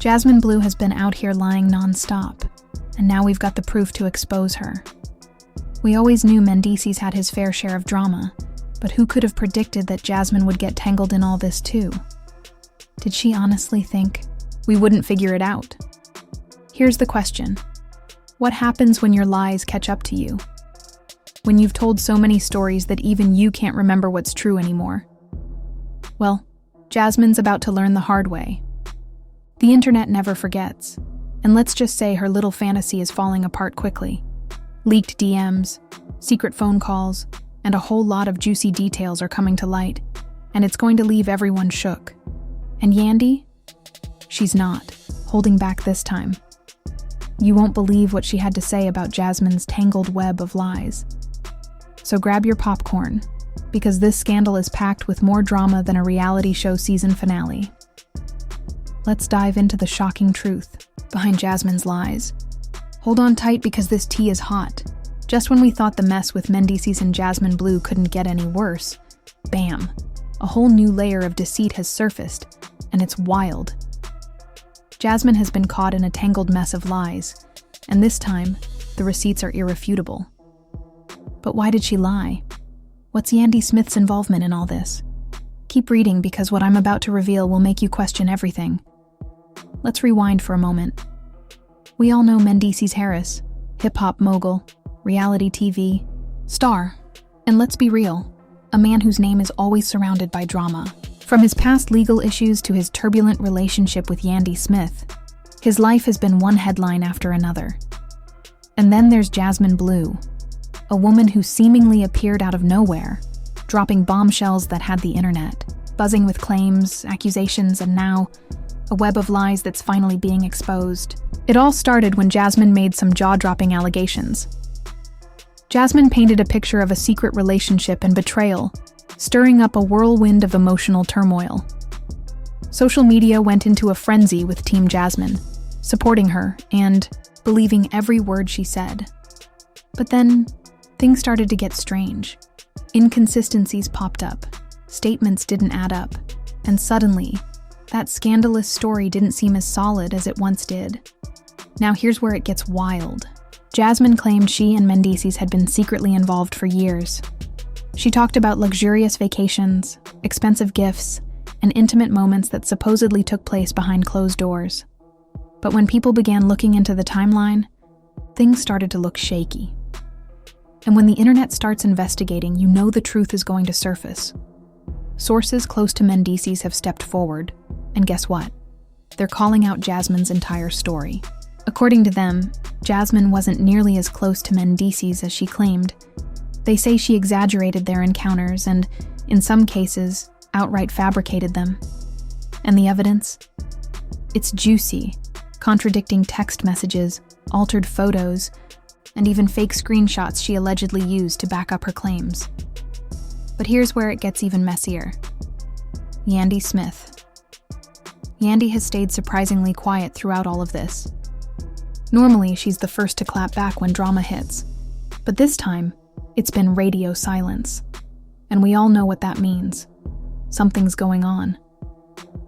Jasmine Bleu has been out here lying non-stop, and now we've got the proof to expose her. We always knew Mendeecees had his fair share of drama, but who could have predicted that Jasmine would get tangled in all this too? Did she honestly think we wouldn't figure it out? Here's the question. What happens when your lies catch up to you? When you've told so many stories that even you can't remember what's true anymore? Well, Jasmine's about to learn the hard way. The internet never forgets, and let's just say her little fantasy is falling apart quickly. Leaked DMs, secret phone calls, and a whole lot of juicy details are coming to light, and it's going to leave everyone shook. And Yandy? She's not holding back this time. You won't believe what she had to say about Jasmine's tangled web of lies. So grab your popcorn, because this scandal is packed with more drama than a reality show season finale. Let's dive into the shocking truth behind Jasmine's lies. Hold on tight because this tea is hot. Just when we thought the mess with Mendeecees and Jasmine Bleu couldn't get any worse, bam, a whole new layer of deceit has surfaced, and it's wild. Jasmine has been caught in a tangled mess of lies, and this time, the receipts are irrefutable. But why did she lie? What's Yandy Smith's involvement in all this? Keep reading because what I'm about to reveal will make you question everything. Let's rewind for a moment. We all know Mendeecees Harris, hip-hop mogul, reality TV star, and let's be real, a man whose name is always surrounded by drama. From his past legal issues to his turbulent relationship with Yandy Smith, his life has been one headline after another. And then there's Jasmine Bleu, a woman who seemingly appeared out of nowhere, dropping bombshells that had the internet, buzzing with claims, accusations, and now a web of lies that's finally being exposed. It all started when Jasmine made some jaw-dropping allegations. Jasmine painted a picture of a secret relationship and betrayal, stirring up a whirlwind of emotional turmoil. Social media went into a frenzy with Team Jasmine, supporting her and believing every word she said. But then, things started to get strange. Inconsistencies popped up, statements didn't add up, and suddenly, that scandalous story didn't seem as solid as it once did. Now here's where it gets wild. Jasmine claimed she and Mendeecees had been secretly involved for years. She talked about luxurious vacations, expensive gifts, and intimate moments that supposedly took place behind closed doors. But when people began looking into the timeline, things started to look shaky. And when the internet starts investigating, you know the truth is going to surface. Sources close to Mendeecees have stepped forward, and guess what? They're calling out Jasmine's entire story. According to them, Jasmine wasn't nearly as close to Mendeecees as she claimed. They say she exaggerated their encounters and, in some cases, outright fabricated them. And the evidence? It's juicy, contradicting text messages, altered photos, and even fake screenshots she allegedly used to back up her claims. But here's where it gets even messier. Yandy Smith. Yandy has stayed surprisingly quiet throughout all of this. Normally, she's the first to clap back when drama hits, but this time, it's been radio silence. And we all know what that means. Something's going on.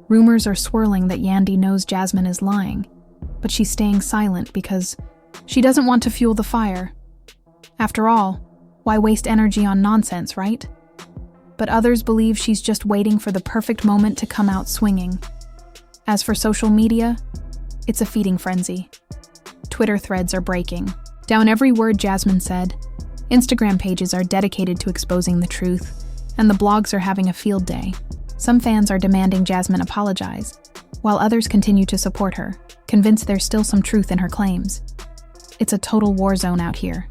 Rumors are swirling that Yandy knows Jasmine is lying, but she's staying silent because she doesn't want to fuel the fire. After all, why waste energy on nonsense, right? But others believe she's just waiting for the perfect moment to come out swinging. As for social media, it's a feeding frenzy. Twitter threads are breaking down every word Jasmine said. Instagram pages are dedicated to exposing the truth, and the blogs are having a field day. Some fans are demanding Jasmine apologize, while others continue to support her, convinced there's still some truth in her claims. It's a total war zone out here.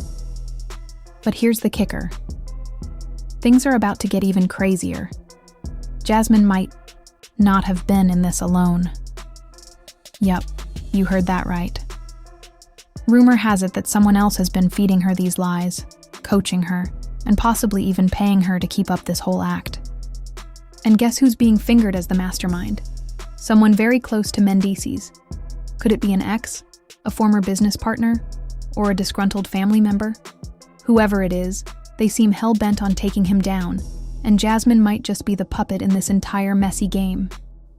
But here's the kicker. Things are about to get even crazier. Jasmine might not have been in this alone. Yup, you heard that right. Rumor has it that someone else has been feeding her these lies, coaching her, and possibly even paying her to keep up this whole act. And guess who's being fingered as the mastermind? Someone very close to Mendeecees. Could it be an ex, a former business partner, or a disgruntled family member? Whoever it is, they seem hell-bent on taking him down, and Jasmine might just be the puppet in this entire messy game.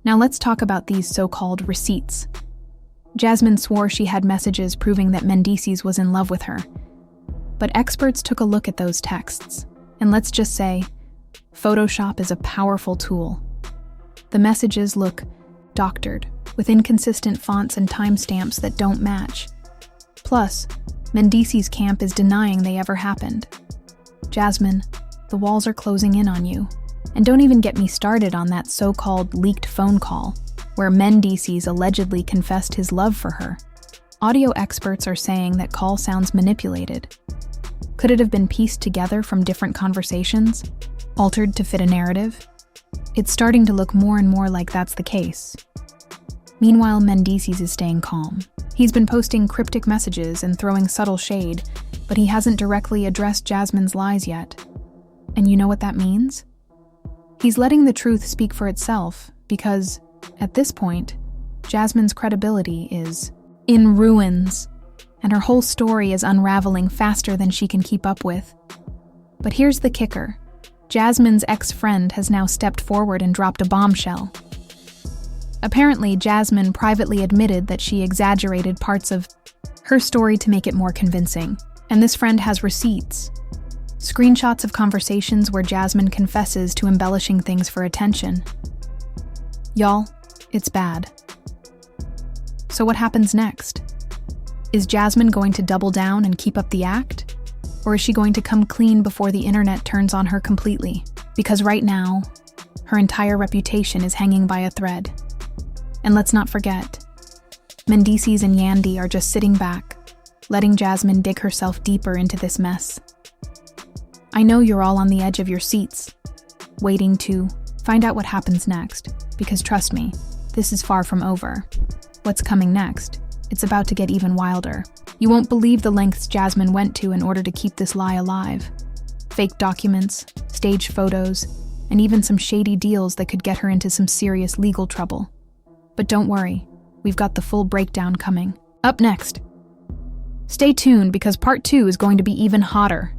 Now let's talk about these so-called receipts. Jasmine swore she had messages proving that Mendeecees was in love with her. But experts took a look at those texts, and let's just say, Photoshop is a powerful tool. The messages look doctored, with inconsistent fonts and timestamps that don't match. Plus, Mendeecees' camp is denying they ever happened. Jasmine, the walls are closing in on you. And don't even get me started on that so-called leaked phone call, where Mendeecees allegedly confessed his love for her. Audio experts are saying that call sounds manipulated. Could it have been pieced together from different conversations, altered to fit a narrative? It's starting to look more and more like that's the case. Meanwhile, Mendeecees is staying calm. He's been posting cryptic messages and throwing subtle shade, but he hasn't directly addressed Jasmine's lies yet. And you know what that means? He's letting the truth speak for itself because, at this point, Jasmine's credibility is in ruins, and her whole story is unraveling faster than she can keep up with. But here's the kicker. Jasmine's ex-friend has now stepped forward and dropped a bombshell. Apparently, Jasmine privately admitted that she exaggerated parts of her story to make it more convincing, and this friend has receipts. Screenshots of conversations where Jasmine confesses to embellishing things for attention. Y'all, it's bad. So what happens next? Is Jasmine going to double down and keep up the act? Or is she going to come clean before the internet turns on her completely? Because right now, her entire reputation is hanging by a thread. And let's not forget, Mendeecees and Yandy are just sitting back, letting Jasmine dig herself deeper into this mess. I know you're all on the edge of your seats, waiting to find out what happens next, because trust me, this is far from over. What's coming next? It's about to get even wilder. You won't believe the lengths Jasmine went to in order to keep this lie alive. Fake documents, staged photos, and even some shady deals that could get her into some serious legal trouble. But don't worry, we've got the full breakdown coming. Up next. Stay tuned because part 2 is going to be even hotter.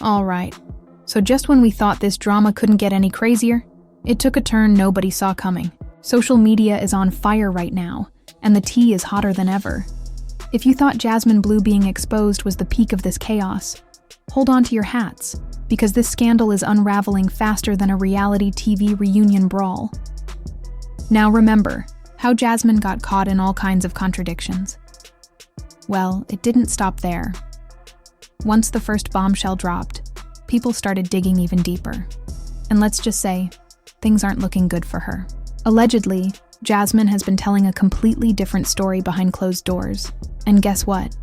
Alright, so just when we thought this drama couldn't get any crazier, it took a turn nobody saw coming. Social media is on fire right now, and the tea is hotter than ever. If you thought Jasmine Bleu being exposed was the peak of this chaos, hold on to your hats, because this scandal is unraveling faster than a reality TV reunion brawl. Now remember, how Jasmine got caught in all kinds of contradictions. Well, it didn't stop there. Once the first bombshell dropped, people started digging even deeper. And let's just say, things aren't looking good for her. Allegedly, Jasmine has been telling a completely different story behind closed doors. And guess what?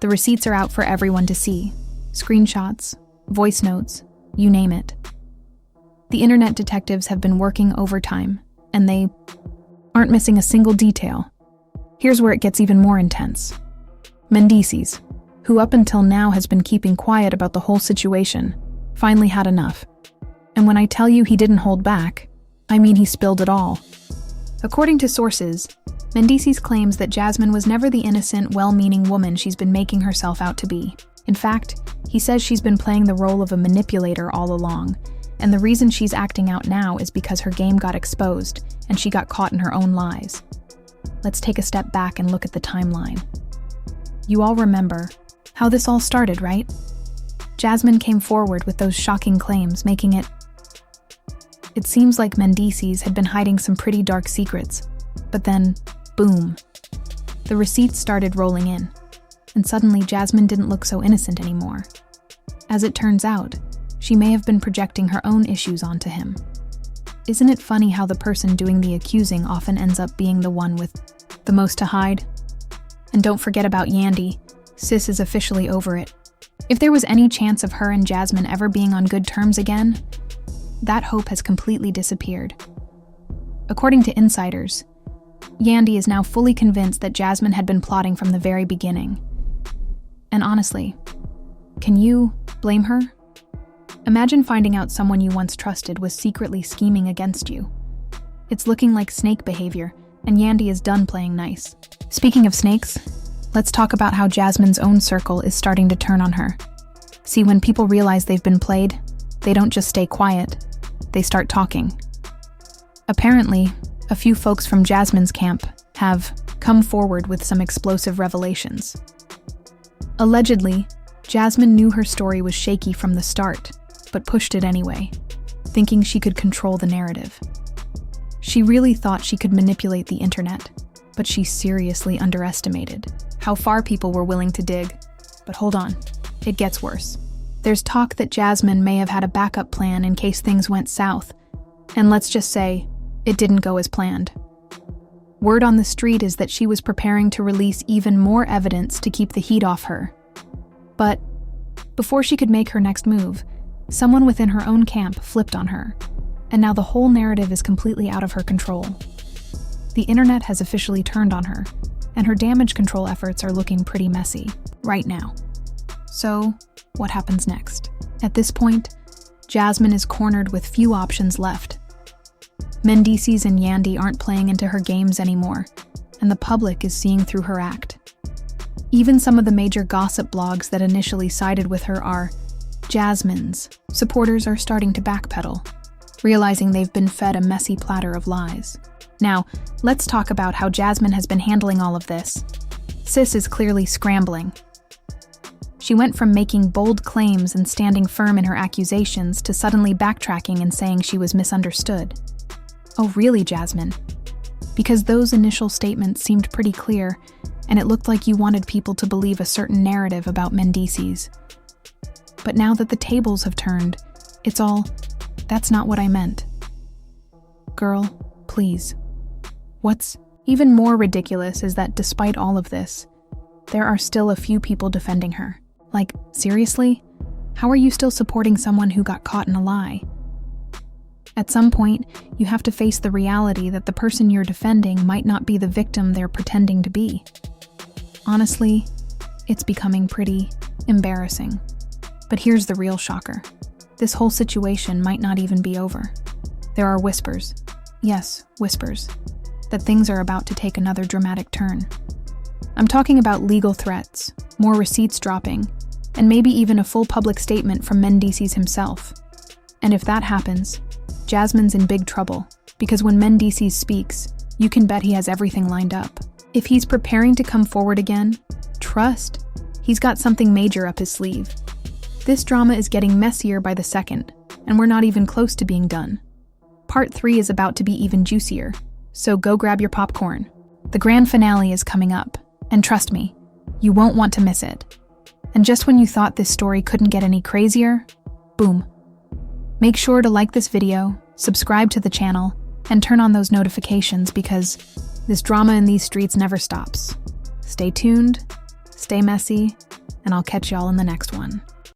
The receipts are out for everyone to see. Screenshots, voice notes, you name it. The internet detectives have been working overtime, and they aren't missing a single detail. Here's where it gets even more intense. Mendeecees, who up until now has been keeping quiet about the whole situation, finally had enough. And when I tell you he didn't hold back, I mean he spilled it all. According to sources, Mendeecees claims that Jasmine was never the innocent, well-meaning woman she's been making herself out to be. In fact, he says she's been playing the role of a manipulator all along, and the reason she's acting out now is because her game got exposed and she got caught in her own lies. Let's take a step back and look at the timeline. You all remember how this all started, right? Jasmine came forward with those shocking claims, making it seems like Mendeecees had been hiding some pretty dark secrets. But then, boom. The receipts started rolling in, and suddenly Jasmine didn't look so innocent anymore. As it turns out, she may have been projecting her own issues onto him. Isn't it funny how the person doing the accusing often ends up being the one with the most to hide? And don't forget about Yandy. Sis is officially over it. If there was any chance of her and Jasmine ever being on good terms again, that hope has completely disappeared. According to insiders, Yandy is now fully convinced that Jasmine had been plotting from the very beginning. And honestly, can you blame her? Imagine finding out someone you once trusted was secretly scheming against you. It's looking like snake behavior, and Yandy is done playing nice. Speaking of snakes, let's talk about how Jasmine's own circle is starting to turn on her. See, when people realize they've been played, they don't just stay quiet, they start talking. Apparently, a few folks from Jasmine's camp have come forward with some explosive revelations. Allegedly, Jasmine knew her story was shaky from the start, but pushed it anyway, thinking she could control the narrative. She really thought she could manipulate the internet, but she seriously underestimated how far people were willing to dig. But hold on, it gets worse. There's talk that Jasmine may have had a backup plan in case things went south, and let's just say, it didn't go as planned. Word on the street is that she was preparing to release even more evidence to keep the heat off her. But before she could make her next move, someone within her own camp flipped on her, and now the whole narrative is completely out of her control. The internet has officially turned on her, and her damage control efforts are looking pretty messy right now. So, what happens next? At this point, Jasmine is cornered with few options left. Mendeecees and Yandy aren't playing into her games anymore, and the public is seeing through her act. Even some of the major gossip blogs that initially sided with her are Jasmine's supporters are starting to backpedal, realizing they've been fed a messy platter of lies. Now, let's talk about how Jasmine has been handling all of this. Sis is clearly scrambling. She went from making bold claims and standing firm in her accusations to suddenly backtracking and saying she was misunderstood. Oh really, Jasmine? Because those initial statements seemed pretty clear, and it looked like you wanted people to believe a certain narrative about Mendeecees. But now that the tables have turned, it's all, that's not what I meant. Girl, please. What's even more ridiculous is that despite all of this, there are still a few people defending her. Like, seriously? How are you still supporting someone who got caught in a lie? At some point, you have to face the reality that the person you're defending might not be the victim they're pretending to be. Honestly, it's becoming pretty embarrassing. But here's the real shocker. This whole situation might not even be over. There are whispers, yes, whispers, that things are about to take another dramatic turn. I'm talking about legal threats, more receipts dropping, and maybe even a full public statement from Mendeecees himself. And if that happens, Jasmine's in big trouble, because when Mendeecees speaks, you can bet he has everything lined up. If he's preparing to come forward again, trust, he's got something major up his sleeve. This drama is getting messier by the second, and we're not even close to being done. Part 3 is about to be even juicier, so go grab your popcorn. The grand finale is coming up, and trust me, you won't want to miss it. And just when you thought this story couldn't get any crazier, boom. Make sure to like this video, subscribe to the channel, and turn on those notifications because this drama in these streets never stops. Stay tuned, stay messy, and I'll catch y'all in the next one.